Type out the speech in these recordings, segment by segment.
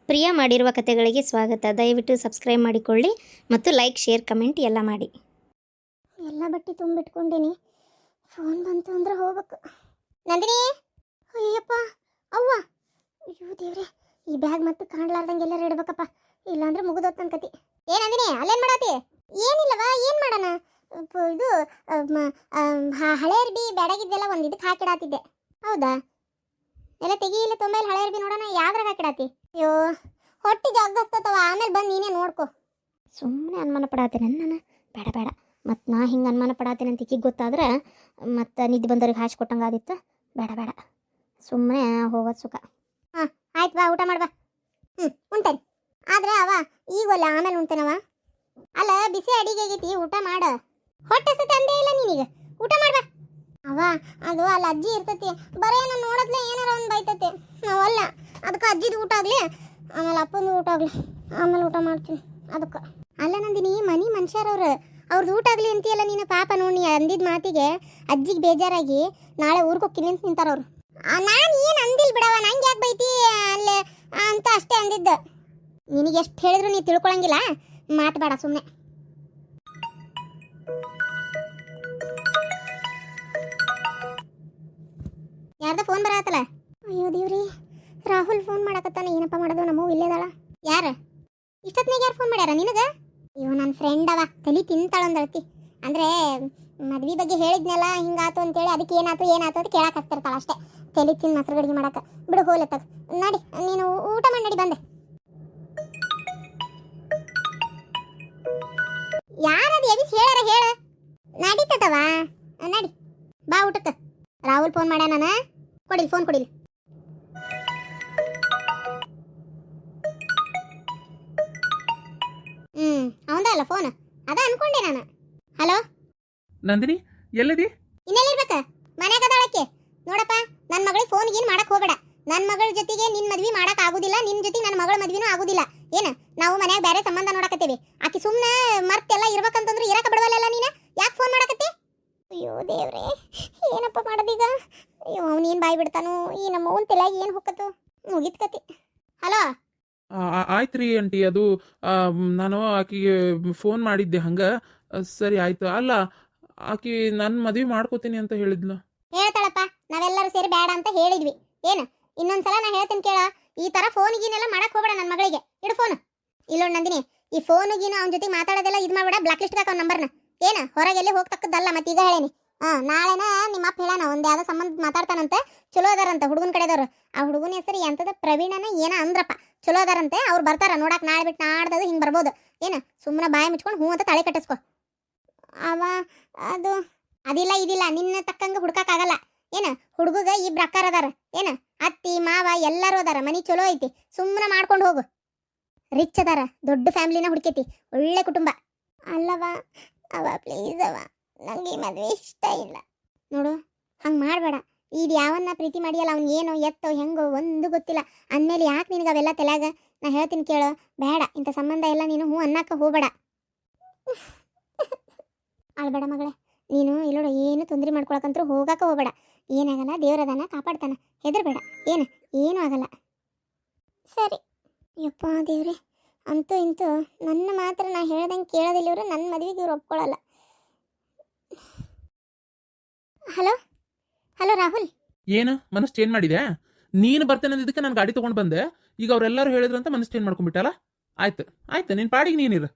ಪ್ರಿಯಾ ಮಾಡಿರುವ ಕಥೆಗಳಿಗೆ ಸ್ವಾಗತ. ದಯವಿಟ್ಟು ಸಬ್ಸ್ಕ್ರೈಬ್ ಮಾಡಿಕೊಳ್ಳಿ ಮತ್ತು ಲೈಕ್, ಶೇರ್, ಕಮೆಂಟ್ ಎಲ್ಲ ಮಾಡಿ. ಎಲ್ಲ ಬಟ್ಟೆ ತುಂಬಿಟ್ಕೊಂಡೀನಿ. ಫೋನ್ ಬಂತು ಅಂದ್ರೆ ಹೋಗ್ಬೇಕು. ನಂದಿನಿ, ಅಯ್ಯಪ್ಪ ಅವ್ವ, ಅಯ್ಯೋ ದೇವ್ರೆ, ಈ ಬ್ಯಾಗ್ ಮತ್ತೆ ಕಾಣ್ಲಾರ್ದಂಗೆ ಎಲ್ಲರೂ ಇಡ್ಬೇಕಪ್ಪ, ಇಲ್ಲಾಂದ್ರೆ ಮುಗಿದೋತ್ ನನ್ನ ಕತಿ. ನಂದಿನಿ, ಅಲ್ಲೇನು ಮಾಡಾತಿ? ಏನಿಲ್ಲವ, ಏನು ಮಾಡೋಣ, ಇದು ಹಳೆ ಅರ್ಬಿ ಬ್ಯಾಡಾಗಿದ್ದೆಲ್ಲ ಒಂದು ಇದಕ್ಕೆ ಹಾಕಿಡಾತಿದ್ದೆ. ಹೌದಾ? ಎಲ್ಲ ತೆಗಿ, ಇಲ್ಲ ತುಂಬ ಹಳೆ ಅರ್ಬಿ ನೋಡೋಣ, ಯಾವ್ದ್ರಾಗ ಹಾಕಿಡಾತಿ? ಅಯ್ಯೋ ಹೊಟ್ಟೆ ಜಾಗ್ದಸ್ತವ, ಆಮೇಲೆ ಬಂದು ನೀನೇ ನೋಡ್ಕೊ. ಸುಮ್ಮನೆ ಅನುಮಾನ ಪಡಾತೇನೆ ನಾನು. ಬೇಡ ಬೇಡ, ಮತ್ತು ನಾ ಹಿಂಗೆ ಅನುಮಾನ ಪಡಾತೇನೆ ಅಂತ ಈಕಿಗೆ ಗೊತ್ತಾದ್ರೆ ಮತ್ತು ನಿದ್ದೆ ಬಂದವ್ರಿಗೆ ಹಾಕಿ ಕೊಟ್ಟಂಗೆ ಆದಿತ್ತು. ಬೇಡ ಬೇಡ, ಸುಮ್ಮನೆ ಹೋಗೋದು ಸುಖ. ಹಾಂ ಆಯ್ತು, ಬಾ ಊಟ ಮಾಡ್ಬಾ. ಉಂಟೇನೆ, ಆದ್ರೆ ಅವ ಈಗಲ್ಲ ಆಮೇಲೆ ಉಣ್ತೇನವ. ಅಲ್ಲ, ಬಿಸಿ ಅಡಿಗೆ ಆಗೈತಿ, ಊಟ ಮಾಡ. ಹೊಟ್ಟೆ ಸತಿ ಅಂದೇ ಇಲ್ಲ ನೀನೀಗ, ಊಟ ಮಾಡ್ಬಾ. ಅವ ಅದು ಅಲ್ಲಿ ಅಜ್ಜಿ ಇರ್ತೈತಿ, ಬರೀ ನಾನು ನೋಡದ್ಲೆ ಏನಾರ ಒಂದು ಬೈತೈತಿ. ನಾವಲ್ಲ, ಅದಕ್ಕೆ ಅಜ್ಜಿದು ಊಟ ಆಗಲಿ, ಆಮೇಲೆ ಅಪ್ಪಂದು ಊಟ ಆಗಲಿ, ಆಮೇಲೆ ಊಟ ಮಾಡ್ತೀನಿ ಅದಕ್ಕೆ. ಅಲ್ಲ ನಂದಿನಿ, ಮನಿ ಮನುಷ್ಯರವ್ರು, ಅವ್ರದ್ದು ಊಟ ಆಗಲಿ ಅಂತೀಯಲ್ಲ ನೀನು. ಪಾಪ ನೋಡಿ, ಅಂದಿದ್ದ ಮಾತಿಗೆ ಅಜ್ಜಿಗೆ ಬೇಜಾರಾಗಿ ನಾಳೆ ಊರಿಗೆ ಹೋಗ್ತೀನಿ ಅಂತ ನಿಂತಾರವ್ರು. ನಾನು ಏನು ಅಂದಿಲ್ಲ ಬಿಡವ, ನಂಗೆ ಯಾಕೆ ಬೈತಿ ಅಲ್ಲೇ ಅಂತ ಅಷ್ಟೇ ಅಂದಿದ್ದ. ನಿನಗೆ ಎಷ್ಟು ಹೇಳಿದ್ರು ನೀ ತಿಳ್ಕೊಳಂಗಿಲ್ಲ, ಮಾತು ಬೇಡ ಸುಮ್ಮನೆ. ಯಾರ್ದ ಫೋನ್ ಬರತ್ತಲ್ಲ? ಅಯ್ಯೋ ದೇವ್ರಿ, ರಾಹುಲ್ ಫೋನ್ ಮಾಡಕತ್ತಾನ. ಏನಪ್ಪ ಮಾಡೋದು, ನಮ್ಮವು ಇಲ್ಲೇದಾಳ. ಯಾರು ಇಷ್ಟೊತ್ತಿನಾಗ ಯಾರು ಫೋನ್ ಮಾಡ್ಯಾರ ನಿನಗೆ? ಅಯ್ಯೋ ನನ್ನ ಫ್ರೆಂಡ್ ಅವ, ತಲೆ ತಿಂತಾಳಂದಳ್ತಿ. ಅಂದರೆ ಮದ್ವೆ ಬಗ್ಗೆ ಹೇಳಿದ್ನಲ್ಲ, ಹಿಂಗಾತು ಅಂತೇಳಿ, ಅದಕ್ಕೆ ಏನಾಯ್ತು ಅಂತ ಕೇಳಕ್ಕೆ ಹಚ್ತಿರ್ತಾಳ ಅಷ್ಟೇ. ತಲೆ ತಿಂದು ಮೊಸರು ಗಡಿಗೆ ಮಾಡಕ್ಕೆ ಬಿಡು, ಹೋಲತ್ತಾಗ ನಡಿ, ನೀನು ಊಟ ಮಾಡಿ ನಡಿ. ಬಂದೆ. ಯಾರದು ಎವಿಸ್ ಹೇಳಾರ ಹೇಳ. ನಡೀತದವ, ನಡಿ ಬಾ ಊಟಕ್ಕೆ. ರಾಹುಲ್ ಫೋನ್ ಮಾಡ್ಯಾನ, ಕೊಡಿಲ್ ಫೋನ್ ಕೊಡಿಲ್. ಅವಂದ ಅಲ್ಲ ಫೋನ್, ಅದ ಅನ್ಕೊಂಡೆ ನಾನು. ಹಲೋ ನಂದಿನಿ, ಎಲ್ಲಿದಿ? ಇನ್ನೆಲ್ಲಿರ್ಬೇಕ? ಮನ್ಯಾಗ ಅದಾಳಕ್ಕೆ. ನೋಡಪ್ಪ, ನನ್ನ ಮಗಳಿಗೆ ಫೋನ್ ಗೀನ್ ಮಾಡಕ್ ಹೋಗಬೇಡ. ನನ್ನ ಮಗಳ ಜೊತೆಗೆ ನಿನ್ನ ಮದ್ವಿ ಮಾಡಕ್ ಆಗುದಿಲ್ಲ, ನಿನ್ನ ಜೊತೆಗೆ ನನ್ನ ಮಗಳ ಮದ್ವಿನೂ ಆಗುದಿಲ್ಲ. ಏನ ನಾವು ಮನ್ಯಾಗ ಬೇರೆ ಸಂಬಂಧ ನೋಡಕತ್ತೇವಿ. ಆಕಿ ಸುಮ್ಮನೆ ಮರ್ತೆಲ್ಲ ಇರ್ಬೇಕಂತಂದ್ರೆ ಇರಕ ಬಿಡವಲ್ಲ ನೀನು. ಯಾಕೆ ಫೋನ್ ಮಾಡಕತ್ತಿ? ಅಯ್ಯೋ ದೇವ್ರೆ, ಏನಪ್ಪ ಮಾಡೋದೀಗ? ಅಯ್ಯೋ ಅವನೇನು ಬಾಯ್ ಬಿಡ್ತಾನು, ಈ ನಮ್ಮ ಅವನ ತಲೆಯಾಗ ಏನು ಹೊಕ್ಕತ್ತು, ಮುಗಿತ್ ಕತಿ. ಹಲೋ ಆಯ್ತು ರೀ ಆಂಟಿ, ಅದು ನಾನು ಆಕಿಗೆ ಫೋನ್ ಮಾಡಿದ್ದೆ ಹಂಗೆ. ಸರಿ ಆಯ್ತು. ಅಲ್ಲ, ಆಕಿ ನನ್ನ ಮದುವೆ ಮಾಡ್ಕೋತೀನಿ ಅಂತ ಹೇಳಿದ್ಲು. ಹೇಳ್ತಾಳಪ್ಪ, ನಾವೆಲ್ಲರೂ ಸೇರಿ ಬೇಡ ಅಂತ ಹೇಳಿದ್ವಿ. ಏನು ಇನ್ನೊಂದ್ಸಲ ನಾ ಹೇಳ್ತೀನಿ ಕೇಳ, ಈ ತರ ಫೋನ್ ಗೀನೆಲ್ಲ ಮಾಡಕ್ ಹೋಗ್ಬೇಡ ನನ್ನ ಮಗಳಿಗೆ. ಇಡು ಫೋನ್. ಇಲ್ಲೋಡ್ ನಂದಿನಿ, ಈ ಫೋನ್ ಗೀನು ಅವನ ಜೊತೆ ಮಾತಾಡೋದೆಲ್ಲ ಇದು ಮಾಡ್ಬೇಡ, ಬ್ಲಾಕ್ ಲಿಸ್ಟ್ ಹಾಕ ನಂಬರ್ನ. ಏನ ಹೊರಗೆಲ್ಲಿ ಹೋಗ್ತಕ್ಕದ್ದಲ್ಲ. ಮತ್ತೆ ಈಗ ಹೇಳೇನಿ, ನಾಳೆನ ನಿಮ್ಮ ಅಪ್ಪ ಹೇಳಾನ, ಒಂದ್ ಯಾವ್ದೋ ಸಂಬಂಧ ಮಾತಾಡ್ತಾನಂತೆ, ಚಲೋ ಅದಾರಂತ ಹುಡುಗನ ಕಡೆದವ್ರು. ಆ ಹುಡುಗನ ಹೆಸರು ಎಂತದ ಪ್ರವೀಣನ ಏನ ಅಂದ್ರಪ್ಪ, ಚಲೋ ಅದಾರಂತೆ. ಅವ್ರು ಬರ್ತಾರ ನೋಡಕ್, ನಾಳೆ ಬಿಟ್ಟು ನಾಡ್ದದು ಹಿಂಗೆ ಬರ್ಬೋದು. ಏನ ಸುಮ್ಮನೆ ಬಾಯಿ ಮುಚ್ಕೊಂಡು ಹೂ ಅಂತ ತಲೆ ಕಟ್ಟಿಸ್ಕೊ. ಅವ ಅದು ಅದಿಲ್ಲ ಇದಿಲ್ಲ, ನಿನ್ನ ತಕ್ಕಂಗೆ ಹುಡ್ಕಾಕಾಗಲ್ಲ. ಏನ ಹುಡುಗಗ ಇಬ್ರು ಅಕ್ಕಾರ ಅದಾರ, ಏನ ಅತ್ತಿ ಮಾವ ಎಲ್ಲರೂ ಅದಾರ, ಮನಿ ಚಲೋ ಐತಿ, ಸುಮ್ಮನೆ ಮಾಡ್ಕೊಂಡು ಹೋಗು. ರಿಚ್ ಅದಾರ, ದೊಡ್ಡ ಫ್ಯಾಮಿಲಿನ ಹುಡುಕೈತಿ, ಒಳ್ಳೆ ಕುಟುಂಬ. ಅಲ್ಲವ ಅವ ಪ್ಲೀಸ್ ಅವ, ನಂಗೆ ಈ ಮದುವೆ ಇಷ್ಟ ಇಲ್ಲ. ನೋಡು, ಹಂಗೆ ಮಾಡಬೇಡ. ಇದು ಯಾವನ್ನ ಪ್ರೀತಿ ಮಾಡಿಯಲ್ಲ, ಅವ್ನು ಏನೋ ಎತ್ತೋ ಹೆಂಗೋ ಒಂದು ಗೊತ್ತಿಲ್ಲ. ಅಂದಮೇಲೆ ಯಾಕೆ ನಿನಗೆ ಅವೆಲ್ಲ ತಲೆಯಾಗ? ನಾ ಹೇಳ್ತೀನಿ ಕೇಳೋ, ಬೇಡ ಇಂಥ ಸಂಬಂಧ ಎಲ್ಲ ನೀನು ಹ್ಞೂ ಅನ್ನಕ್ಕೆ ಹೋಗಬೇಡ. ಅಳ್ಬೇಡ ಮಗಳೇ, ನೀನು ಇಲ್ಲೋಡು, ಏನು ತೊಂದರೆ ಮಾಡ್ಕೊಳಕಂತೂ ಹೋಗಕ್ಕೆ ಹೋಗಬೇಡ. ಏನಾಗಲ್ಲ, ದೇವ್ರದಾನ ಕಾಪಾಡ್ತಾನ, ಹೆದರ್ಬೇಡ. ಏನೂ ಆಗಲ್ಲ. ಸರಿ. ಯಪ್ಪ ದೇವ್ರೆ, ಅಂತೂ ಇಂತೂ ನನ್ನ ಮಾತ್ರ ನಾ ಹೇಳ್ದಂಗೆ ಕೇಳೋದಿಲ್ಲ ಇವರು. ನನ್ನ ಮದುವೆಗೆ ಇವ್ರು ಒಪ್ಕೊಳ್ಳಲ್ಲ. ಹಲೋ ಹಲೋ ರಾಹುಲ್, ಏನು ಮನಸ್ಸು ಚೇಂಜ್ ಮಾಡಿದೆ? ನೀನು ಬರ್ತೇನೆ ಅಂದಿದ್ದಕ್ಕೆ ನಾನು ಗಾಡಿ ತೊಗೊಂಡು ಬಂದೆ. ಈಗ ಅವರೆಲ್ಲರೂ ಹೇಳಿದ್ರಂತ ಮನಸ್ಸು ಚೇಂಜ್ ಮಾಡ್ಕೊಂಡ್ಬಿಟ್ಟಲ್ಲ. ಆಯ್ತು ನಿನ್ನ ಪಾಡಿಗೆ ನೀನಿರು,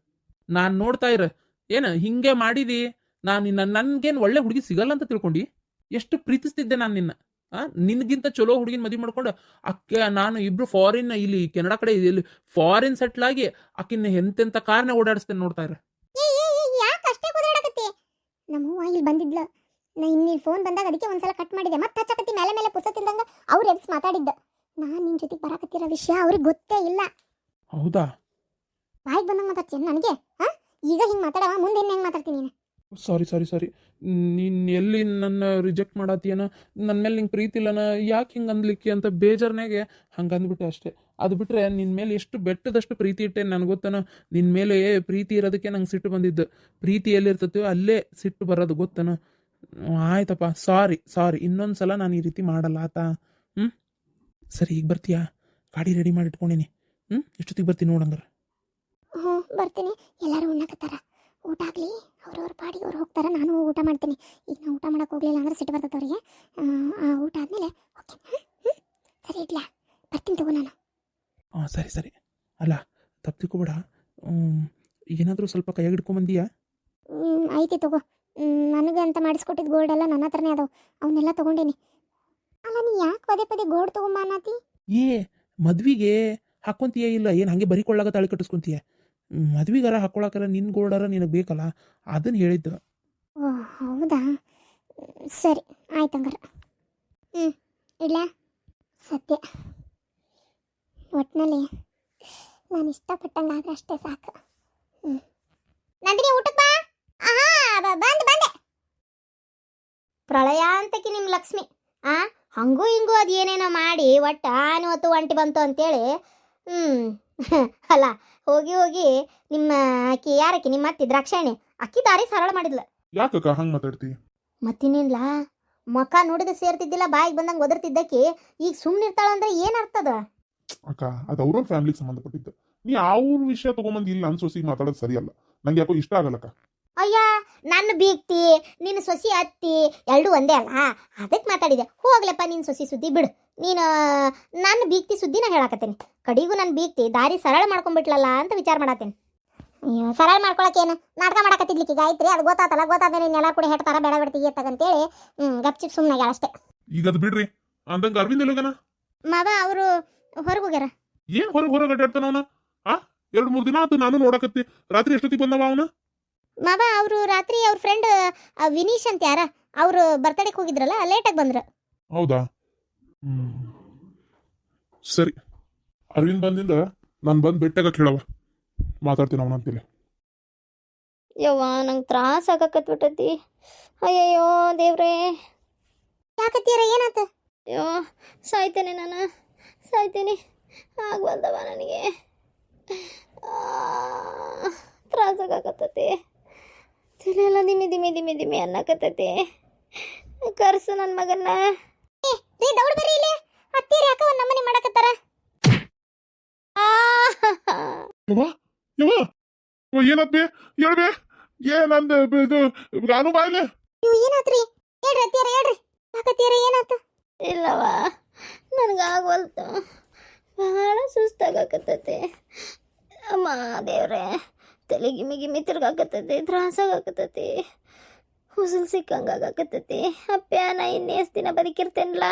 ನಾನು ನೋಡ್ತಾ ಇರ. ಏನು ಹಿಂಗೆ ಮಾಡಿದಿ? ನಾನು ನನ್ಗೇನು ಒಳ್ಳೆ ಹುಡುಗಿ ಸಿಗಲ್ಲ ಅಂತ ತಿಳ್ಕೊಂಡು ಎಷ್ಟು ಪ್ರೀತಿಸ್ತಿದ್ದೆ ನಾನು ನಿನ್ನ. ನಿನ್ಗಿಂತ ಚಲೋ ಹುಡುಗಿನ ಮದುವೆ ಮಾಡ್ಕೊಂಡು ಅಕ್ಕೆ ನಾನು ಇಬ್ರು ಫಾರಿನ್, ಇಲ್ಲಿ ಕೆನಡಾ ಕಡೆ ಇಲ್ಲಿ ಫಾರಿನ್ ಸೆಟ್ಲ್ ಆಗಿ ಆಕಿನ ಎಂತೆಂಥ ಕಾರ್ನ ಓಡಾಡಿಸ್ತೇನೆ, ನೋಡ್ತಾ ಇರ. ಯಾಕೆ ಅಷ್ಟೇ ಕುದಾಡಕತ್ತಿ? ನಮ್ಮ ಹೂವ ಇಲ್ಲಿ ಬಂದಿದ್ಲ, ನಾ ಇನ್ನಿ ಫೋನ್ ಬಂದಾಗ ಅದಕ್ಕೆ ಒಂದ್ಸಲ ಕಟ್ ಮಾಡಿದೆ. ಮತ್ತೆ ಹಚ್ಚಕತ್ತಿ ಮೇಲೆ ಮೇಲೆ ಪುಸ್ತಕದಿಂದಂಗ ಅವ್ರು ಎಬ್ಸ್ ಮಾತಾಡಿದ್ದ. ನಾನು ನಿನ್ನ ಜೊತೆಗೆ ಬರಾಕತ್ತಿರೋ ವಿಷಯ ಅವ್ರಿಗೆ ಗೊತ್ತೇ ಇಲ್ಲ. ಹೌದಾ? ಬಾಯಿಗೆ ಬಂದಂಗೆ ಮಾತಾಡ್ತೀನಿ ನನಗೆ. ಈಗ ಹಿಂಗೆ ಮಾತಾಡವ, ಮುಂದೆ ಹೆಂಗೆ ಮಾತಾಡ್ತೀನಿ ನೀನು? ಸಾರಿ, ನೀನು ಎಲ್ಲಿ ನನ್ನ ರಿಜೆಕ್ಟ್ ಮಾಡತ್ತೀಯನ, ನನ್ನ ಮೇಲೆ ನಿಂಗೆ ಪ್ರೀತಿ ಇಲ್ಲನ, ಯಾಕೆ ಹಿಂಗೆ ಅಂದ್ಲಿಕ್ಕೆ ಅಂತ ಬೇಜಾರ್ನಾಗೆ ಹಂಗೆ ಅಂದ್ಬಿಟ್ಟೆ ಅಷ್ಟೇ. ಅದು ಬಿಟ್ಟರೆ ನಿನ್ನ ಮೇಲೆ ಎಷ್ಟು ಬೆಟ್ಟದಷ್ಟು ಪ್ರೀತಿ ಇಟ್ಟೆ ನನಗೆ ಗೊತ್ತನ. ನಿನ್ನ ಮೇಲೆ ಪ್ರೀತಿ ಇರೋದಕ್ಕೆ ನಂಗೆ ಸಿಟ್ಟು ಬಂದಿದ್ದು. ಪ್ರೀತಿ ಎಲ್ಲಿರ್ತೈತೋ ಅಲ್ಲೇ ಸಿಟ್ಟು ಬರೋದು ಗೊತ್ತನ. ಆಯ್ತಪ್ಪ, ಸಾರಿ, ಇನ್ನೊಂದು ಸಲ ನಾನು ಈ ರೀತಿ ಮಾಡಲ್ಲ ಆತಾ. ಸರಿ, ಈಗ ಬರ್ತೀಯಾ? ಗಾಡಿ ರೆಡಿ ಮಾಡಿ ಇಟ್ಕೊಂಡೀನಿ, ಎಷ್ಟೊತ್ತಿಗೆ ಬರ್ತೀನಿ ನೋಡಂಗಾರ. ಹ್ಞೂ ಬರ್ತೀನಿ. ಎಲ್ಲರೂ ಉಣ್ಣಕತ್ತಾರ, ಊಟ ಆಗಲಿ, ಅವ್ರವ್ರ ಪಾಡಿಗೆ ಅವ್ರು ಹೋಗ್ತಾರೆ, ನಾನು ಹೋಗಿ ಊಟ ಮಾಡ್ತೀನಿ. ಈಗ ನಾ ಊಟ ಮಾಡಕ್ಕೆ ಹೋಗ್ಲಿಲ್ಲ ಅಂದ್ರೆ ಸಿಟ್ಟು ಬರ್ತದೆ ಅವರಿಗೆ. ಊಟ ಆದಮೇಲೆ ಓಕೆ. ಸರಿ ಇಡ್ಲಾ, ಬರ್ತೀನಿ ತಗೋ ನಾನು. ಹಾಂ ಸರಿ. ಅಲ್ಲ ತಪ್ಪು ತಿಳ್ಕೊಬೇಡ. ಏನಾದರೂ ಸ್ವಲ್ಪ ಕೈಯಾಗ ಹಿಡ್ಕೊಂಬಂದೀಯಾ? ಐತಿ ತಗೋ. ನನಗೆ ಅಂತ ಮಾಡಿಸ್ಕೊಟ್ಟಿದ್ದು ಗೋಲ್ಡ್ ಎಲ್ಲ ನನ್ನ ಹತ್ರನೇ ಅದಾವೆ, ಅವನ್ನೆಲ್ಲ ತೊಗೊಂಡೇನಿ. ಅಲ್ಲ ನೀ ಯಾಕೆ ಪದೇ ಪದೇ ಗೋಲ್ಡ್ ತೊಗೊಂಬ ಅನ್ನತಿ? ಏ ಮದ್ವಿಗೆ ಹಾಕ್ಕೊಂತೀಯ ಇಲ್ಲ ಏನು ಹಂಗೆ ಬರಿಕೊಳ್ಳಾಗ ತಾಳಿ ಕಟ್ಟಿಸ್ಕೊಂತೀಯ? ಮದ್ವಿಗಾರ ಹಾಕ್ಕೊಳಕಲ್ಲ, ನಿನ್ನ ಗೋಲ್ಡಾರ ನಿನಗೆ ಬೇಕಲ್ಲ, ಅದನ್ನು ಹೇಳಿದ್ದು. ಓ ಹೌದಾ, ಸರಿ ಆಯ್ತು ಹಂಗಾರೆ. ಇಡ್ಲಾ? ಸತ್ಯ, ಒಟ್ಟಿನಲ್ಲಿ ನಾನು ಇಷ್ಟಪಟ್ಟಂಗಾದ್ರೆ ಅಷ್ಟೇ ಸಾಕು. ನಂದಿನಿ ಊಟಕ್ಕೆ ಬಾ. ಬಂದೆ. ಪ್ರಳಯ ಅಂತಕಿ ನಿಮ್ಮ ಲಕ್ಷ್ಮಿ ಹಂಗೂ ಹಿಂಗೂ ಅದು ಏನೇನೋ ಮಾಡಿ ಒಟ್ಟು ಆನೆ ಹೊತ್ತು ಒಂಟಿ ಬಂತು ಅಂತೇಳಿ ಅಲ್ಲ ಹೋಗಿ ನಿಮ್ಮ ಆಕಿ ಯಾರಕ್ಕಿ ನಿಮ್ಮ ಅತ್ತಿ ದ್ರಾಕ್ಷಾಯಣಿ ಅಕ್ಕಿ ದಾರಿ ಸರಳ ಮಾಡಿದ್ಲ. ಯಾಕಕ್ಕ ಹಂಗೆ ಮಾತಾಡ್ತಿ? ಮತ್ತಿನ್ನಿಲ್ಲ ಮುಖ ನೋಡಿದ ಸೇರ್ತಿದ್ದಿಲ್ಲ, ಬಾಯಿಗೆ ಬಂದಂಗೆ ಒದರ್ತಿದ್ದಕ್ಕಿ ಈಗ ಸುಮ್ಮನಿರ್ತಾಳ ಅಂದ್ರೆ ಏನು ಅರ್ಥದ? ಅಕ್ಕ ಅದು ಅವ್ರವ್ರ ಫ್ಯಾಮಿಲಿಗೆ ಸಂಬಂಧಪಟ್ಟಿದ್ದು. ನೀ ಅವ್ರ ವಿಷಯ ತಗೊಂಬಂದು ಇಲ್ಲ ನನ್ನ ಸೊಸಿಗೆ ಮಾತಾಡೋದು ಸರಿಯಲ್ಲ, ನಂಗೆ ಯಾಕೋ ಇಷ್ಟ ಆಗಲ್ಲಕ್ಕ. ಅಯ್ಯ ನನ್ನ ಬೀಗ್ತಿ ನಿನ್ನ ಸೊಸಿ ಅತ್ತಿ ಎರಡೂ ಒಂದೇ ಅಲ್ಲ, ಅದಕ್ಕೆ ಮಾತಾಡಿದೆ. ಹೋಗ್ಲಪ್ಪ ನಿನ್ನ ಸೊಸಿ ಸುದ್ದಿ ಬಿಡು, ನೀನು ನನ್ನ ಬೀಗ್ತಿ ಸುದ್ದಿನ ಹೇಳಾಕತ್ತೇನೆ. ಕಡಿಗೂ ನನ್ನ ಬೀಗ್ತಿ ದಾರಿ ಸರಳ ಮಾಡ್ಕೊಂಡ್ಬಿಟ್ಲಲ್ಲ ಅಂತ ವಿಚಾರ ಮಾಡತ್ತೇನೆ. ಅಯ್ಯೋ ಸರಳ ಮಾಡ್ಕೊಳಕೇನು ನಾಟಕ ಮಾಡಕತ್ತಿದ್ಲಿಕ್ಕೆ ಗಾಯತ್ರಿ, ಅದು ಗೊತ್ತಾತಲ್ಲ, ಗೊತ್ತಾದ್ಮೇಲೆ ನೀನೆಲ್ಲ ಕೂಡ ಹೇಳ್ತಾರ ಬೇಡ ಬಿಡ್ತೀವಿ ಅಂತಂತೇಳಿ ಗಪ್ಚಿಪ್ ಸುಮ್ಮನೆ ಅಷ್ಟೇ. ಈಗ ಅದು ಬಿಡ್ರಿ ಅಂದಂಗ ಅರವಿಂದ್ ಎಲ್ಲೋಗನ? ಮಾವ ಅವರು ಹೊರಗೆ ಹೋಗ್ಯಾರ. ಏನ್ ಹೊರಗೆ ಅಡ್ಡಾಡ್ತಾನ ಅವನ? 2-3 ದಿನ ಆತು ನಾನು ನೋಡಕತ್ತಿ. ರಾತ್ರಿ ಎಷ್ಟೊತ್ತಿಗೆ ಬಂದವ ಅವನ? ಮಾವ ಅವರು ರಾತ್ರಿ ಅವ್ರ ಫ್ರೆಂಡ್ ವಿನೀಶ್ ಅಂತ ಯಾರ ಅವರು ಬರ್ತಡೇಗೆ ಹೋಗಿದ್ರಲ್ಲ, ಲೇಟಾಗಿ ಬಂದ್ರು. ಹೌದಾ? ಸರಿ, ಅರವಿಂದ್ ಬಂದಿಂದ ನಾನು ಬಂದು ಬೆಟ್ಟಾಗ ಕೇಳವ, ಮಾತಾಡ್ತೀನಿ ಅವನ ಅಂತೇಳಿ. ಯವ್ವ ನಂಗೆ ತ್ರಾಸ ಆಗಾಕತ್ಬಿಟ್ಟತಿ. ಅಯ್ಯಯ್ಯೋ ದೇವ್ರೇ, ಯಾಕತ್ತೀರ ಏನಾತ? ಅಯ್ಯೋ ಸಾಯ್ತೇನೆ, ನಾನು ಸಾಯ್ತೀನಿ, ಆಗ್ಬಲ್ದವ ನನಗೆ, ತ್ರಾಸಾಗತ್ತತಿ, ತಲೆಯೆಲ್ಲ ದಿಮಿ ಅನ್ನಕತ್ತೈತಿ. ಕರ್ಸು ನನ್ನ ಮಗನ್ನ. ರೀ ದೌಡ್ ಬರ್ರಿ ಇಲ್ಲಿ, ಹತ್ತೀರಿ ಯಾಕ ಒಂದು ನಮ್ಮನೆ ಮಾಡಕತ್ತಾರ. ಏನತ್ಬೇ ಹೇಳ್ಬೇ, ಏನಂದ ಇದು ನಾನು ಬಾಯ್ಲೆ. ಏನಾತ್ರಿ? ಹೇಳ್ರಿ ಅತ್ತೀರ ಹೇಳ್ರಿ, ಯಾಕತ್ತೀರ ಏನಾತ? ಇಲ್ಲವ ನನಗಾಗವಲ್ತು, ಬಹಳ ಸುಸ್ತಾಗತ್ತೈತಿ. ಅಮ್ಮ ದೇವ್ರೆ, ತಲೆ ಗಿಮಿ ತಿರ್ಗಾಕತ್ತೈತಿ, ತ್ರಾಸಾಗತ್ತೈತಿ, ಹುಸುಲ್ ಸಿಕ್ಕಂಗಾಗತ್ತೈತಿ. ಅಪ್ಪ್ಯ ನಾ ಇನ್ನೆಷ್ಟು ದಿನ ಬದುಕಿರ್ತೇನಲ್ಲ,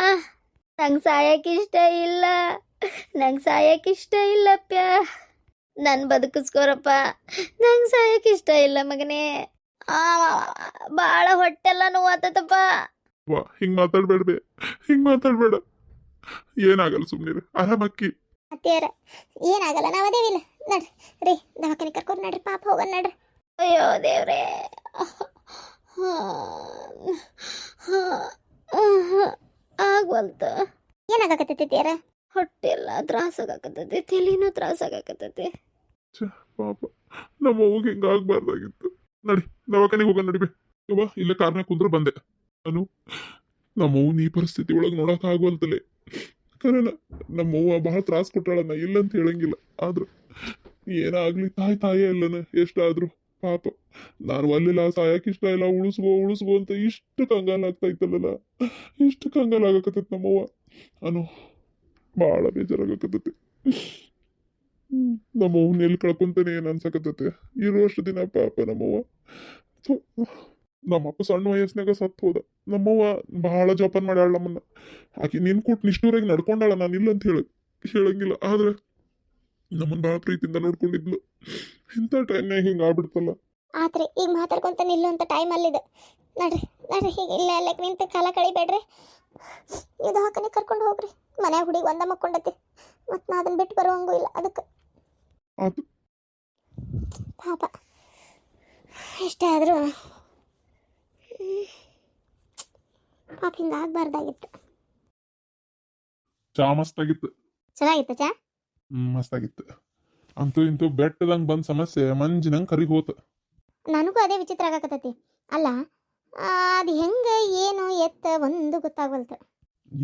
ನಂಗೆ ಸಾಯಕ್ಕೆ ಇಷ್ಟ ಇಲ್ಲಪ್ಪ್ಯ, ನನ್ನ ಬದುಕಿಸ್ಕೋರಪ್ಪ, ನಂಗೆ ಸಾಯಕ್ಕೆ ಇಷ್ಟ ಇಲ್ಲ ಮಗನೇ. ಭಾಳ ಹೊಟ್ಟೆಲ್ಲ ನೋವಾತಪ್ಪ. ಹಿಂಗ್ ಮಾತಾಡ್ಬೇಡ್ಬೇ, ಹಿಂಗ್ ಮಾತಾಡ್ಬೇಡ, ಏನಾಗಲ್ಲ, ಸುಮ್ನಿರು, ಆರಾಮಕ್ಕಿ. ಅತ್ತೀರ ಏನಾಗಲ್ಲ, ನಾವು ಅದೇವಿಲ್ಲ. ನಡ್ರಿ ರೀ ದವಾಖಾನೆ ಕರ್ಕೊಂಡು ನಡ್ರಿ, ಪಾಪ ಹೋಗೋಣ ನಡ್ರಿ. ಅಯ್ಯೋ ದೇವ್ರೇ, ಆಗ್ವಲ್ತು. ಏನಾಗಕತ್ತೈತಿ ತೀರ? ಹೊಟ್ಟೆಲ್ಲ ತ್ರಾಸಾಗತ್ತೈತಿ, ತಲೆನೂ ತ್ರಾಸಾಗತ್ತೈತಿ. ಪಾಪ ನಮ್ಮ ಅವ್ಗೆ ಹಿಂಗ ಆಗ್ಬಾರ್ದಾಗಿತ್ತು. ನಡಿ ದವಾಖಾನೆಗೆ ಹೋಗೋಣ ನಡಿಬೇ. ಯವ್ವ ಇಲ್ಲೇ ಕಾರ್ನಾಗ ಕುಂದ್ರ ಬಂದೆ ನಾನು. ನಮ್ಮವ್ವ ಈ ಪರಿಸ್ಥಿತಿ ಒಳಗೆ ನೋಡಕ್ ಆಗ್ವಲ್ತಲೆ. ಕರೆನ ನಮ್ಮವ್ವ ಬಹಳ ತ್ರಾಸ ಕೊಟ್ಟಾಳನ್ನ, ಇಲ್ಲಂತ ಹೇಳಂಗಿಲ್ಲ. ಆದ್ರ ಏನಾಗ್ಲಿ ತಾಯಿ ಅಲ್ಲನ ಎಷ್ಟಾದ್ರು. ಪಾಪ ನಾನು ಅಲ್ಲೆಲ್ಲ ಸಾಯಕ್ ಇಷ್ಟ ಇಲ್ಲ, ಉಳಿಸ್ಕೋ ಅಂತ ಇಷ್ಟು ಕಂಗಾಲ ಆಗ್ತಾ ಇತ್ತಲ್ಲ, ಇಷ್ಟು ಕಂಗಾಲ ಆಗಕತ್ತೈತಿ ನಮ್ಮವ್ವ. ನಾನು ಭಾಳ ಬೇಜಾರಾಗಕತ್ತೈತಿ. ನಮ್ಮವ್ನ ಎಲ್ಲಿ ಕಳ್ಕೊಂತಾನೆ ಏನ್ ಅನ್ಸಕತ್ತೈತೆ. ಇರುವಷ್ಟು ದಿನ ಪಾಪ ನಮ್ಮವ್ವ. ನಮ್ಮಪ್ಪ ಸಣ್ಣ ವಯಸ್ಸಿನಾಗ ಸತ್ತು ಹೋದ. ನಮ್ಮವ್ವ ಬಹಳ ಜೋಪಾನ ಮಾಡ್ಯಾಳ ನಮ್ಮನ್ನ. ಆಕಿ ನಿನ್ ಕೂಟ್ ನಿಷ್ಠೂರಾಗಿ ನಡ್ಕೊಂಡಾಳ, ನಾನು ಇಲ್ಲ ಅಂತ ಹೇಳಂಗಿಲ್ಲ. ಆದ್ರೆ ನಮ್ಮನ್ನ ಬಹಳ ಪ್ರೀತಿಯಿಂದ ನೋಡ್ಕೊಂಡಿದ್ಲು. ಇಂಥ ಟೈಮ್ನಾಗ ಹಿಂಗ ಆಗ್ಬಿಡ್ತಲ್ಲ. ಆತ್ರಿ ಈಗ ಮಾತಾಡ್ಕೊಂತ ನಿಲ್ಲುವಂತ ಟೈಮ್ ಅಲ್ಲಿದೆ. ನಡ್ರಿ ಹೀಗೆ ಇಲ್ಲ ಅಲ್ಲಕ್ಕೆ ನಿಂತು ಕಾಲ ಕಳಿಬೇಡ್ರಿ, ನೀವು ದವಾಖಾನೆ ಕರ್ಕೊಂಡು ಹೋಗ್ರಿ. ಮನ್ಯಾಗ ಹುಡುಗಿ ಒಂದ ಮಕ್ಕೊಂಡತಿ, ಮತ್ತು ನಾ ಅದನ್ನ ಬಿಟ್ಟು ಬರುವಂಗೂ ಇಲ್ಲ. ಅದಕ್ಕೆ ಪಾಪ ಎಷ್ಟೇ ಆದರೂ ಪಾಪ ಹಿಂಗೆ ಆಗ್ಬಾರ್ದಾಗಿತ್ತು. ಚಾ ಮಸ್ತಾಗಿತ್ತು. ಚೆನ್ನಾಗಿತ್ತು ಚಾ? ಮಸ್ತಾಗಿತ್ತು. ಅಂತೂ ಇಂತೂ ಬೆಟ್ಟದಂಗೆ ಬಂದ ಸಮಸ್ಯೆ ಮಂಜಿನಂಗೆ ಕರಿಗ್ ಹೋತ. ನನಗೂ ಅದೇ ವಿಚಿತ್ರ ಆಗಕತ್ತೈತಿ. ಅಲ್ಲ ಅದು ಹೆಂಗೆ ಏನು ಎತ್ತ ಒಂದು ಗೊತ್ತಾಗವಲ್ತು.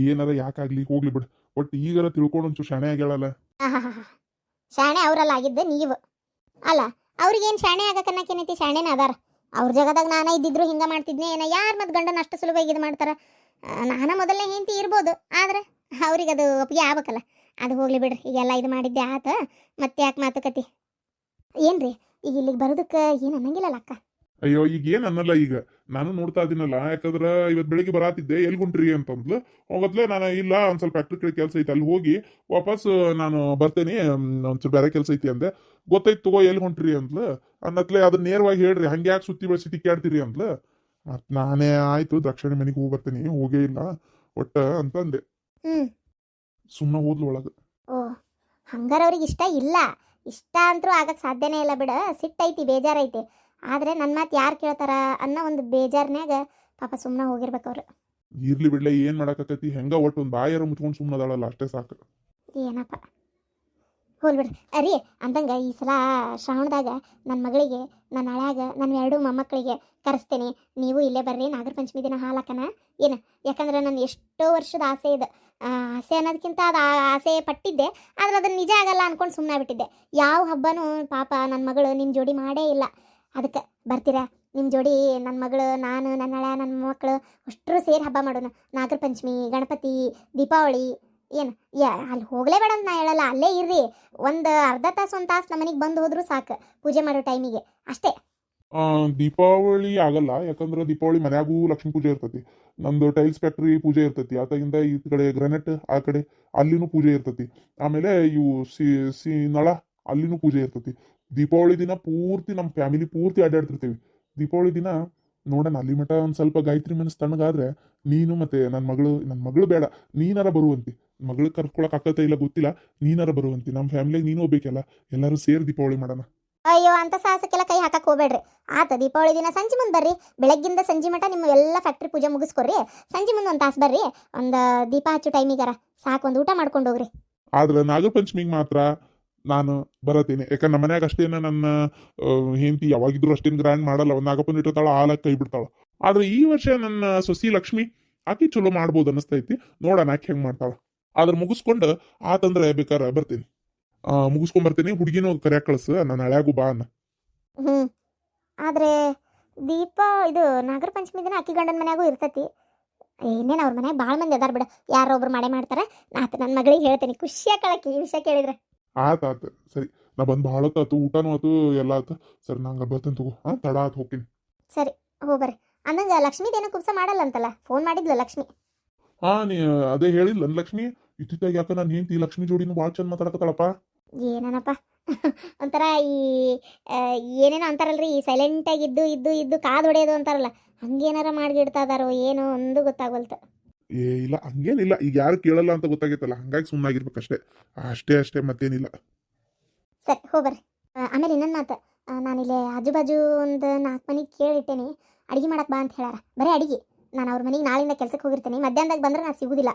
ಏನಾರ ಯಾಕಾಗ್ಲಿ ಹೋಗ್ಲಿ ಬಿಡು, ಒಟ್ಟು ಈಗಾರ ತಿಳ್ಕೊಂಡು ಒಂಚೂರು ಶಾಣೆ ಆಗ್ಯಾಳಲ್ಲ. ಶಾಣೆ ಅವರಲ್ಲ ಆಗಿದ್ದೆ ನೀವು ಅಲ್ಲ. ಅವ್ರಿಗೇನು ಶಾಣೆ ಆಗಕ್ಕನ್ನಕೇನೈತಿ, ಶಾಣೆನೇ ಅದಾರ. ಅವ್ರ ಜಗದಾಗ ನಾನೇ ಇದ್ದಿದ್ರು ಹಿಂಗೆ ಮಾಡ್ತಿದ್ನೆ ಏನ. ಯಾರು ಮತ್ತು ಗಂಡನ ಅಷ್ಟು ಸುಲಭವಾಗಿ ಇದು ಮಾಡ್ತಾರ? ನಾನ ಮೊದಲನೇ ಹೆಂಡತಿ ಇರ್ಬೋದು, ಆದ್ರೆ ಅವ್ರಿಗೆ ಅದು ಒಪ್ಪಿಗೆ ಆಗ್ಬೇಕಲ್ಲ. ಅದು ಹೋಗ್ಲಿ ಬಿಡ್ರಿ, ಈಗೆಲ್ಲ ಇದು ಮಾಡಿದ್ದೆ ಆತ, ಮತ್ತೆ ಯಾಕೆ ಮಾತುಕತೆ ಏನ್ರಿ? ಈಗ ಇಲ್ಲಿಗೆ ಬರೋದಕ್ಕೆ ಏನು ಅನ್ನಂಗಿಲ್ಲಲ್ಲ ಅಕ್ಕ? ಅಯ್ಯೋ ಈಗ ಏನ್ ಅನ್ನಲ್ಲ, ಈಗ ನಾನು ನೋಡ್ತಾ ಇದೀನಲ್ಲ. ಯಾಕಂದ್ರ ಇವತ್ ಬೆಳಿಗ್ಗೆ ಬರಾತಿದ್ದೆ, ಎಲ್ಲಿ ಹೊಂಟ್ರಿ ಅಂತಂದ್ಲು. ಹೋಗತ್ಲೆ ನಾನು ಇಲ್ಲ ಒಂದ್ ಸ್ವಲ್ಪ ಫ್ಯಾಕ್ಟ್ರಿ ಕಡೆ ಕೆಲಸ ಐತಿ, ಅಲ್ಲಿ ಹೋಗಿ ವಾಪಸ್ ನಾನು ಬರ್ತೇನೆ, ಒಂದ್ ಸ್ವಲ್ಪ ಬೇರೆ ಕೆಲಸ ಐತಿ ಅಂದೆ. ಗೊತ್ತೈತ್ ತಗೋ ಎಲ್ಲಿ ಹೊಂಟ್ರಿ ಅಂದ್ಲು. ಅನ್ನತ್ಲೆ ಅದನ್ನ ನೇರವಾಗಿ ಹೇಳ್ರಿ, ಹಂಗೆ ಯಾಕೆ ಸುತ್ತಿ ಬಳಸಿ ತಿಕ್ಕಾಡ್ತೀರಿ ಅಂದ್ಲು. ಮತ್ ನಾನೇ ಆಯ್ತು ದ್ರಾಕ್ಷಣಿ ಮನೆಗೆ ಹೋಗಿ ಬರ್ತೀನಿ, ಹೋಗೇ ಇಲ್ಲ ಒಟ್ಟ ಅಂತಂದೆ. ಹ್ಮ್. ಸುಮ್ಮನೆ ಹೋದ್ಲು ಒಳಗ. ಓ, ಹಂಗಾರ ಅವ್ರಿಗೆ ಇಷ್ಟ ಇಲ್ಲ. ಇಷ್ಟ ಅಂತರೂ ಆಗಕ್ಕೆ ಸಾಧ್ಯನೇ ಇಲ್ಲ ಬಿಡ. ಸಿಟ್ಟೈತಿ, ಬೇಜಾರೈತಿ. ಆದರೆ ನನ್ನ ಮಾತು ಯಾರು ಕೇಳ್ತಾರ ಅನ್ನೋ ಒಂದು ಬೇಜಾರ್ನ್ಯಾಗ ಪಾಪ ಸುಮ್ಮನೆ ಹೋಗಿರ್ಬೇಕು ಅವ್ರು. ಇರ್ಲಿ ಬಿಡ್ಲೆ, ಏನ್ ಮಾಡಾಕತ್ತೈತಿ, ಹೆಂಗ ಒಟ್ಟು ಒಂದ್ ಬಾಯಾರ ಮುಚ್ಕೊಂಡು ಸುಮ್ಮನೆ ಅದಾಳಲ್ಲ, ಅಷ್ಟೇ ಸಾಕು. ಏನಪ್ಪ ಹೋಲ್ ಬಿಡ್ರಿ. ಅರಿ ಅಂದಂಗೆ ಈ ಸಲ ಶ್ರಾವಣದಾಗ ನನ್ನ ಮಗಳಿಗೆ, ನನ್ನ ಹಳ್ಯಾಗ ನನ್ನ 2 ಮೊಮ್ಮಕ್ಕಳಿಗೆ ಕರೆಸ್ತೇನೆ. ನೀವು ಇಲ್ಲೇ ಬರ್ರಿ, ನಾಗರ ಪಂಚಮಿ ದಿನ ಹಾಲಕ್ಕನ ಏನು. ಯಾಕಂದ್ರೆ ನನ್ನ ಎಷ್ಟೋ ವರ್ಷದ ಆಸೆ ಇದೆ. ಆಸೆ ಅನ್ನೋದಕ್ಕಿಂತ ಅದು ಆಸೆ ಪಟ್ಟಿದ್ದೆ, ಆದರೆ ಅದನ್ನು ನಿಜ ಆಗಲ್ಲ ಅಂದ್ಕೊಂಡು ಸುಮ್ಮನೆ ಬಿಟ್ಟಿದ್ದೆ. ಯಾವ ಹಬ್ಬನೂ ಪಾಪ ನನ್ನ ಮಗಳು ನಿಮ್ಮ ಜೋಡಿ ಮಾಡೇ ಇಲ್ಲ. ಅದಕ್ಕೆ ಬರ್ತೀರಾ ನಿಮ್ಮ ಜೋಡಿ? ನನ್ನ ಮಗಳು, ನಾನು, ನನ್ನ ಹಳ್ಯ, ನನ್ನ ಮಕ್ಕಳು ಅಷ್ಟರು ಸೇರಿ ಹಬ್ಬ ಮಾಡೋಣ. ನಾಗರ ಪಂಚಮಿ, ಗಣಪತಿ, ದೀಪಾವಳಿ ಏನು ಅಲ್ಲಿ ಹೋಗಲೇಬೇಡ ಅಂತ ನಾ ಹೇಳಲ್ಲ. ಅಲ್ಲೇ ಇರ್ರಿ, ಒಂದು ಅರ್ಧ ತಾಸು 1 ತಾಸು ನಮ್ಮ ಮನೆಗೆ ಬಂದು ಹೋದ್ರು ಸಾಕು, ಪೂಜೆ ಮಾಡೋ ಟೈಮಿಗೆ ಅಷ್ಟೇ. ದೀಪಾವಳಿ ಆಗಲ್ಲ, ಯಾಕಂದ್ರೆ ದೀಪಾವಳಿ ಮನ್ಯಾಗೂ ಲಕ್ಷ್ಮೀ ಪೂಜೆ ಇರ್ತೈತಿ. ನಮ್ದು ಟೈಲ್ಸ್ ಫ್ಯಾಕ್ಟ್ರಿ ಪೂಜೆ ಇರ್ತೈತಿ. ಆತಗಿಂದ ಈ ಕಡೆ ಗ್ರಾನೈಟ್ ಆ ಕಡೆ ಅಲ್ಲಿನೂ ಪೂಜೆ ಇರ್ತೈತಿ. ಆಮೇಲೆ ಇವು ಸಿ ನಳ ಅಲ್ಲಿನೂ ಪೂಜೆ ಇರ್ತೈತಿ. ದೀಪಾವಳಿ ದಿನ ಪೂರ್ತಿ ನಮ್ಮ ಫ್ಯಾಮಿಲಿ ಪೂರ್ತಿ ಅಡ್ಡಾಡ್ತಿರ್ತೀವಿ. ದೀಪಾವಳಿ ದಿನ ನೋಡೋಣ, ಅಲ್ಲಿ ಮಠ ಒಂದು ಸ್ವಲ್ಪ ಗಾಯತ್ರಿ ಮನಸ್ಸು ತಣ್ಣಗಾದ್ರೆ ನೀನು ಮತ್ತೆ ನನ್ನ ಮಗಳು ಬೇಡ, ನೀನಾರ ಬರುವಂತಿ. ಮಗಳು ಕರ್ಕೊಳಕ್ ಆಕತ್ತ ಇಲ್ಲ ಗೊತ್ತಿಲ್ಲ, ನೀನಾರ ಬರುವಂತಿ. ನಮ್ಮ ಫ್ಯಾಮಿಲಿಗೆ ನೀನು ಹೋಗ್ಬೇಕಲ್ಲ, ಎಲ್ಲರೂ ಸೇರಿ ದೀಪಾವಳಿ ಮಾಡೋಣ. ಅಯ್ಯೋ, ಅಂತ ಸಾಹಸಕ್ಕೆಲ್ಲ ಕೈ ಹಾಕಕ್ಕೆ ಹೋಗ್ಬೇಡ್ರಿ. ಆತ ದೀಪಾವಳಿ ದಿನ ಸಂಜೆ ಮುಂದೆ ಬರ್ರಿ. ಬೆಳಗ್ಗಿಂದ ಸಂಜೆ ಮಠ ನಿಮ್ಮ ಎಲ್ಲ ಫ್ಯಾಕ್ಟ್ರಿ ಪೂಜೆ ಮುಗಿಸ್ಕೊಡ್ರಿ. ಸಂಜೆ ಮುಂದೆ 1 ತಾಸು ಬರ್ರಿ, ಒಂದು ದೀಪ ಹಚ್ಚು ಟೈಮಿಗಾರ ಸಾಕು, ಒಂದು ಊಟ ಮಾಡ್ಕೊಂಡು ಹೋಗ್ರಿ. ಆದ್ರೆ ನಾಗರ ಪಂಚಮಿಗೆ ಮಾತ್ರ ನಾನು ಬರತೀನಿ. ಯಾಕಂದ್ರೆ ನಮ್ಮ ಮನ್ಯಾಗ ಅಷ್ಟೇನ ನನ್ನ ಹೆಂಡತಿ ಯಾವಾಗಿದ್ರು ಅಷ್ಟೇನು ಗ್ರ್ಯಾಂಡ್ ಮಾಡಲ್ಲ. ಒಂದು ನಾಗಪ್ಪನ ಇಟ್ಟಿರ್ತಾಳ, ಹಾಲಕ್ಕೆ ಕೈ ಬಿಡ್ತಾಳ. ಆದ್ರೆ ಈ ವರ್ಷ ನನ್ನ ಸೊಸಿ ಲಕ್ಷ್ಮಿ ಆಕಿ ಚಲೋ ಮಾಡ್ಬೋದು ಅನ್ನಿಸ್ತೈತಿ. ನೋಡೋಣ ಆಕೆ ಹೆಂಗೆ ಮಾಡ್ತಾಳ. ಆದ್ರೆ ಮುಗಿಸ್ಕೊಂಡು ಆತಂದ್ರೆ ಬೇಕಾರೆ ಬರ್ತೀನಿ, ಮುಗಿಸ್ಕೊಂಡ್ ಬರ್ತೀನಿ. ಹುಡುಗಿನೂ ಕರ್ಯಾಕ್ ಕಳ್ಸು, ನನ್ನ ಹಳ್ಯಾಗೂ ಬಾ ಅನ್ನ. ಆದರೆ ಇದು ನಾಗರ ಪಂಚಮಿ ದಿನ ಅಕ್ಕಿ ಗಂಡನ ಮನ್ಯಾಗೂ ಇರ್ತೈತಿ. ಏನೇನು ಅವ್ರ ಮನ್ಯಾಗ ಭಾಳ ಮಂದಿ ಅದಾರ ಬಿಡ, ಯಾರೊಬ್ರು ಮಳೆ ಮಾಡ್ತಾರೆ. ಆತ ನನ್ನ ಮಗಳಿಗೆ ಹೇಳ್ತೀನಿ, ಖುಷಿಯಾಕಳಕ್ಕೆ ಈ ವಿಷಯ ಕೇಳಿದ್ರೆ. ಆತ ಸರಿ, ನಾ ಬಂದು ಭಾಳ ಹೊತ್ತಾತು, ಊಟನೂ ಆತು, ಎಲ್ಲ ಆತು. ಸರಿ, ನಂಗೆ ಬರ್ತೇನೆ ತಗೋ. ತಡ ಆತು, ಹೋಗ್ತೀನಿ. ಸರಿ, ಹೋಗ್ಬರ್ರಿ. ಅಂದಂಗೆ ಲಕ್ಷ್ಮೀದೇನೋ ಕುಬ್ಸ ಮಾಡಲ್ಲ ಅಂತಲ್ಲ, ಫೋನ್ ಮಾಡಿದ್ಲು ಲಕ್ಷ್ಮಿ. ನೀ ಅದೇ ಹೇಳಿಲ್ಲ ನನ್ ಲಕ್ಷ್ಮಿ ಇತ್ತಿತ್ತಾಗ. ಯಾಕ ನಾನು ಹೆಂಡತಿ ಲಕ್ಷ್ಮಿ ಜೋಡಿನೂ ಭಾಳ ಚಂದ ಮಾತಾಡಕತ್ತಾಳಪ್ಪ. ಏನನಪ್ಪ ಒಂಥರ ಏನೇನೋ ಅಂತಾರಲ್ರಿ, ಸೈಲೆಂಟಾಗಿ ಇದ್ದು ಕಾದು ಹೊಡೆಯೋದು ಅಂತಾರಲ್ಲ, ಹಂಗೇನಾರ ಮಾಡಿಡ್ತಾ ಇದಾರೋ ಏನೋ ಒಂದು ಗೊತ್ತಾಗೋಲ್ತು. ಇಲ್ಲ ಹಂಗೇನಿಲ್ಲ, ಈಗ ಯಾರು ಕೇಳಲ್ಲ ಅಂತ ಗೊತ್ತಾಗೈತಲ್ಲ, ಹಂಗಾಗಿ ಸುಮ್ಮನಾಗಿರ್ಬೇಕಷ್ಟೇ. ಅಷ್ಟೇ ಮತ್ತೇನಿಲ್ಲ. ಸರಿ, ಹೋಗ್ಬರ್ರಿ. ಆಮೇಲೆ ಇನ್ನೊಂದು ಮಾತು, ನಾನಿಲ್ಲಿ ಆಜು ಬಾಜು ಒಂದು 4 ಮನೆಗೆ ಕೇಳಿಟ್ಟೇನಿ, ಅಡುಗೆ ಮಾಡಕ್ಕೆ ಬಾ ಅಂತ ಹೇಳಾರ. ಬರೀ ಅಡುಗೆ. ನಾನು ಅವ್ರ ಮನೆಗೆ ನಾಳಿಂದ ಕೆಲ್ಸಕ್ಕೆ ಹೋಗಿರ್ತೀನಿ. ಮಧ್ಯಾಹ್ನದಾಗ ಬಂದ್ರೆ ನಾನು ಸಿಗೋದಿಲ್ಲ.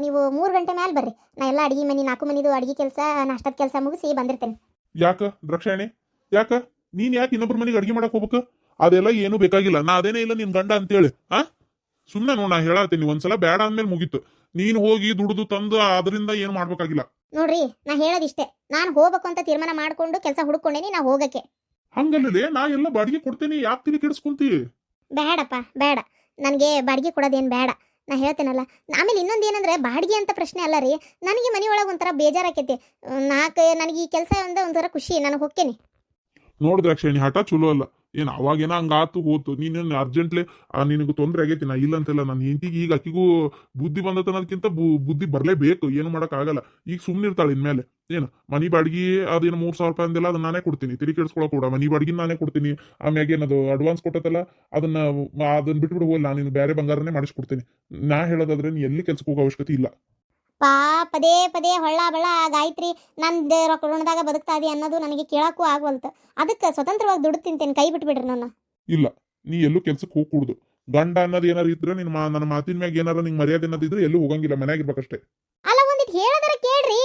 ನೀವು 3 ಗಂಟೆ ಮೇಲೆ ಬರ್ರಿ. ನಾ ಎಲ್ಲ ಅಡುಗೆ ಮನೆ 4 ಮನೆದು ಅಡುಗೆ ಕೆಲಸ, ನಾಷ್ಟದ ಕೆಲಸ ಮುಗಿಸಿ ಬಂದಿರ್ತೇನೆ. ಯಾಕ ದ್ರಾಕ್ಷಾಯಣಿ, ಯಾಕ ನೀನ್ ಯಾಕೆ ಇನ್ನೊಬ್ರ ಮನೆಗೆ ಅಡ್ಗೆ ಮಾಡಕ್ ಹೋಗ್ಬೇಕು? ಅದೆಲ್ಲ ಏನು ಬೇಕಾಗಿಲ್ಲ. ನಾ ಅದೇನೇ ಇಲ್ಲ ನಿನ್ ಗಂಡ ಅಂತೇಳಿ. ಸುಮ್ಮನೆ ನೋಡ್, ನಾ ಹೇಳತ್ತೀನಿ, ಒಂದ್ಸಲ ಬೇಡ ಅಂದ್ಮೇಲೆ ಮುಗೀತು. ನೀನು ಹೋಗಿ ದುಡ್ದು ತಂದು ಅದರಿಂದ ಏನು ಮಾಡ್ಬೇಕಾಗಿಲ್ಲ. ನೋಡ್ರಿ, ನಾ ಹೇಳೋದಿಷ್ಟೇ, ನಾನು ಹೋಗ್ಬೇಕು ಅಂತ ತೀರ್ಮಾನ ಮಾಡ್ಕೊಂಡು ಕೆಲಸ ಹುಡುಕೊಂಡೇನಿ, ನಾ ಹೋಗಕ್ಕೆ. ಹಂಗಲ್ಲದೆ ನಾ ಎಲ್ಲ ಬಾಡಿಗೆ ಕೊಡ್ತೇನೆ, ಯಾಕೆ ತಿಳಿ ಕೆಡಿಸ್ಕೊಂತಿ? ಬೇಡಪ್ಪ, ಬೇಡ. ನನಗೆ ಬಾಡಿಗೆ ಕೊಡೋದೇನು ಬೇಡ. ನಾ ಹೇಳ್ತೇನಲ್ಲ. ಆಮೇಲೆ ಇನ್ನೊಂದು ಏನಂದ್ರೆ, ಬಾಡಿಗೆ ಅಂತ ಪ್ರಶ್ನೆ ಅಲ್ಲ ರೀ, ನನಗೆ ಮನೆಯೊಳಗೆ ಒಂಥರ ಬೇಜಾರಾಕೈತಿ. ನನಗೆ ಈ ಕೆಲಸ ಒಂಥರ ಖುಷಿ, ನಾನು ಹೋಗ್ತೇನೆ. ನೋಡಿದ್ರಾಕ್ಷಣಿ ಹಠ ಚಲೋ ಅಲ್ಲ. ಏನ್ ಅವಾಗೇನ ಹಂಗಾತು ಹೋತು, ನೀನೇನು ಅರ್ಜೆಂಟ್ಲಿ ನಿನಗೆ ತೊಂದರೆ ಆಗೈತಿ. ನಾ ಇಲ್ಲ ಅಂತೆಲ್ಲ, ನನ್ನ ಹೆಂಡತಿಗೆ ಈಗ ಅಕ್ಕಿಗೂ ಬುದ್ಧಿ ಬಂದತ ಅನ್ನೋದಕ್ಕಿಂತ ಬುದ್ಧಿ ಬರಲೇಬೇಕು. ಏನು ಮಾಡಕ್ ಆಗಲ್ಲ. ಈಗ ಸುಮ್ಮನೆ ಇರ್ತಾಳೆ ಇನ್ಮೇಲೆ. ಏನು ಮನಿ ಬಾಡಿಗೆ ಅದೇನು 3,000 ರೂಪಾಯಿ ಅಂದಿಲ್ಲ, ಅದನ್ನ ನಾನೇ ಕೊಡ್ತೀನಿ. ತಿರಿ ಕೆಡಿಸ್ಕೊಳಕ್ ಕೂಡ ಮನಿ ಬಾಡಿಗೆ ನಾನೇ ಕೊಡ್ತೀನಿ. ಆಮ್ಯಾಗ ಏನದು ಅಡ್ವಾನ್ಸ್ ಕೊಟ್ಟತಲ್ಲ, ಅದನ್ನ ಬಿಟ್ಬಿಡು, ಹೋಗಿ ನಾನು ಬೇರೆ ಬಂಗಾರನೇ ಮಾಡಿಸ್ಕೊಡ್ತೀನಿ. ನಾ ಹೇಳೋದಾದ್ರೆ ನೀ ಎಲ್ಲಿ ಕೆಲ್ಸಕ್ಕೆ ಹೋಗೋ ಅವಶ್ಯಕತೆ ಇಲ್ಲ. ಪದೇ ಪದೇ ಹೊಳ್ಳ ಬಳ್ಳ ಗಾಯತ್ರಿ ನಂದು ಋಣದಾಗ ಬದುಕ್ತಾ ಇದೀಯ ಅನ್ನೋದು ನನಗೆ ಕೇಳಕ್ಕೂ ಆಗವಲ್ತು. ಅದಕ್ಕೆ ಸ್ವತಂತ್ರವಾಗಿ ದುಡ್ಡು ತಿಂತೇನೆ, ಕೈ ಬಿಟ್ಬಿಡ್ರಿ ನನ್ನ. ಇಲ್ಲ, ನೀ ಎಲ್ಲೂ ಕೆಲ್ಸಕ್ಕೆ ಹೋಗ್ಕೂಡ್ದು. ಗಂಡ ಅನ್ನೋದು ಏನಾರು ಇದ್ರೆ ನನ್ನ ಮಾತಿನ ಮ್ಯಾಗ ಏನಾರ ನಿಂಗೆ ಮರ್ಯಾದೆ ಅನ್ನೋದಿದ್ರೆ ಎಲ್ಲೂ ಹೋಗಂಗಿಲ್ಲ, ಮನ್ಯಾಗ ಇರ್ಬೇಕಷ್ಟೇ. ಅಲ್ಲ, ಒಂದಿಟ್ಟು ಹೇಳೋದರ ಕೇಳ್ರಿ.